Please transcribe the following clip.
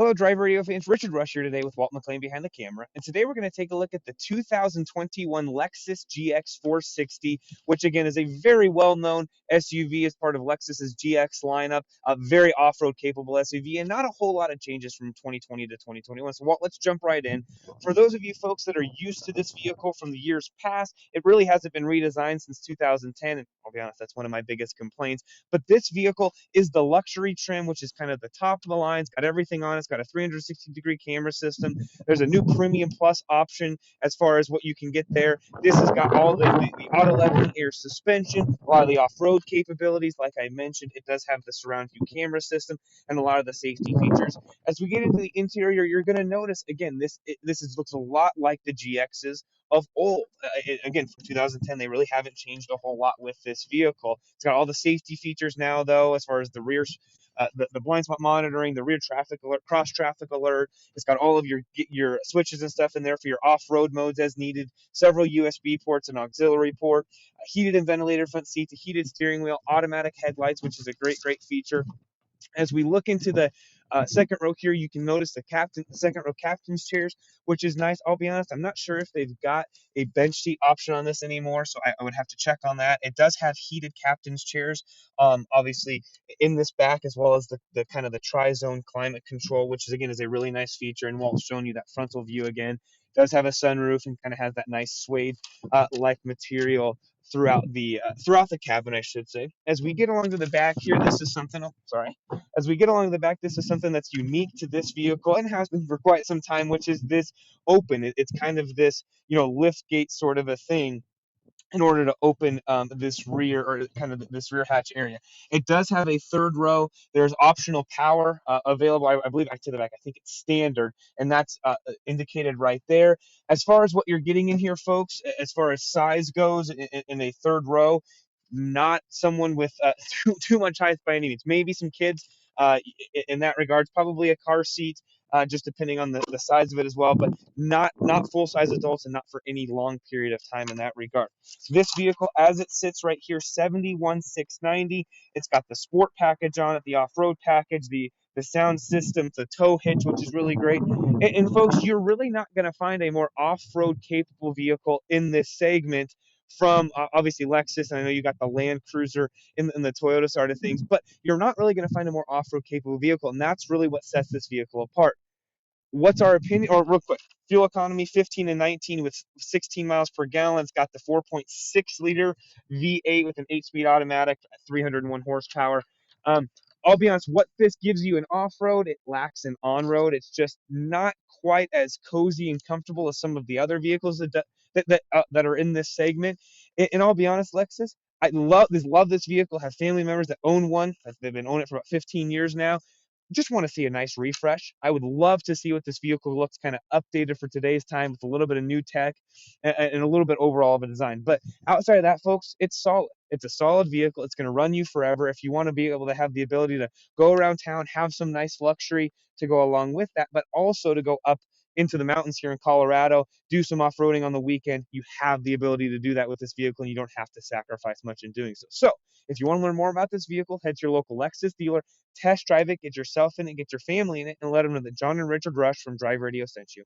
Hello, Driver Radio fans. Richard Rush here today with Walt McLean behind the camera. And today we're going to take a look at the 2021 Lexus GX460, which again is a very well-known SUV as part of Lexus's GX lineup. A very off-road capable SUV and not a whole lot of changes from 2020 to 2021. So Walt, let's jump right in. For those of you folks that are used to this vehicle from the years past, it really hasn't been redesigned since 2010. And I'll be honest, that's one of my biggest complaints. But this vehicle is the luxury trim, which is kind of the top of the line. It's got everything on it. It's got a 360-degree camera system. There's a new Premium Plus option as far as what you can get there. This has got all the auto-leveling air suspension, a lot of the off-road capabilities. Like I mentioned, it does have the surround view camera system and a lot of the safety features. As we get into the interior, you're going to notice, again, looks a lot like the GXs of old. Again, from 2010, they really haven't changed a whole lot with this vehicle. It's got all the safety features now, though, as far as the rear, the blind spot monitoring, the rear traffic alert, cross traffic alert. It's got all of your switches and stuff in there for your off-road modes as needed. Several USB ports, an auxiliary port, a heated and ventilated front seats, a heated steering wheel, automatic headlights, which is a great feature. As we look into the second row here, you can notice the second row captain's chairs, which is nice. I'll be honest, I'm not sure if they've got a bench seat option on this anymore, so I would have to check on that. It does have heated captain's chairs, obviously in this back, as well as the kind of the tri-zone climate control, which is a really nice feature. And Walt's showing you that frontal view again. It does have a sunroof and kind of has that nice suede like material throughout the cabin, I should say. As we get along to the back here, this is something. Oh, sorry. As we get along the back, this is something that's unique to this vehicle and has been for quite some time, which is this open. It's kind of this, lift gate sort of a thing in order to open this rear or kind of this rear hatch area. It does have a third row. There's optional power available. I believe to the back. I think it's standard, and that's indicated right there. As far as what you're getting in here, folks, as far as size goes in a third row, not someone with too much height by any means. Maybe some kids in that regards, probably a car seat, just depending on the size of it as well, but not full-size adults and not for any long period of time in that regard. So this vehicle, as it sits right here, $71,690. It's got the sport package on it, the off-road package, the sound system, the tow hitch, which is really great. And folks, you're really not going to find a more off-road capable vehicle in this segment from obviously Lexus, and I know you got the Land Cruiser in the Toyota side of things, but you're not really going to find a more off-road capable vehicle, and that's really what sets this vehicle apart. What's our opinion? Or real quick, fuel economy 15 and 19 with 16 miles per gallon. It's got the 4.6 liter V8 with an 8-speed automatic, 301 horsepower. I'll be honest, what this gives you in off-road, it lacks in on-road. It's just not quite as cozy and comfortable as some of the other vehicles that are in this segment. And I'll be honest, Lexus, I love this vehicle. Have family members that own one. They've been owning it for about 15 years now. Just want to see a nice refresh. I would love to see what this vehicle looks kind of updated for today's time with a little bit of new tech and a little bit overall of a design. But outside of that, folks, it's solid. It's a solid vehicle. It's going to run you forever. If you want to be able to have the ability to go around town, have some nice luxury to go along with that, but also to go up into the mountains here in Colorado, do some off-roading on the weekend, you have the ability to do that with this vehicle, and you don't have to sacrifice much in doing so. So if you want to learn more about this vehicle, head to your local Lexus dealer, test drive it, get yourself in it, get your family in it, and let them know that John and Richard Rush from Drive Radio sent you.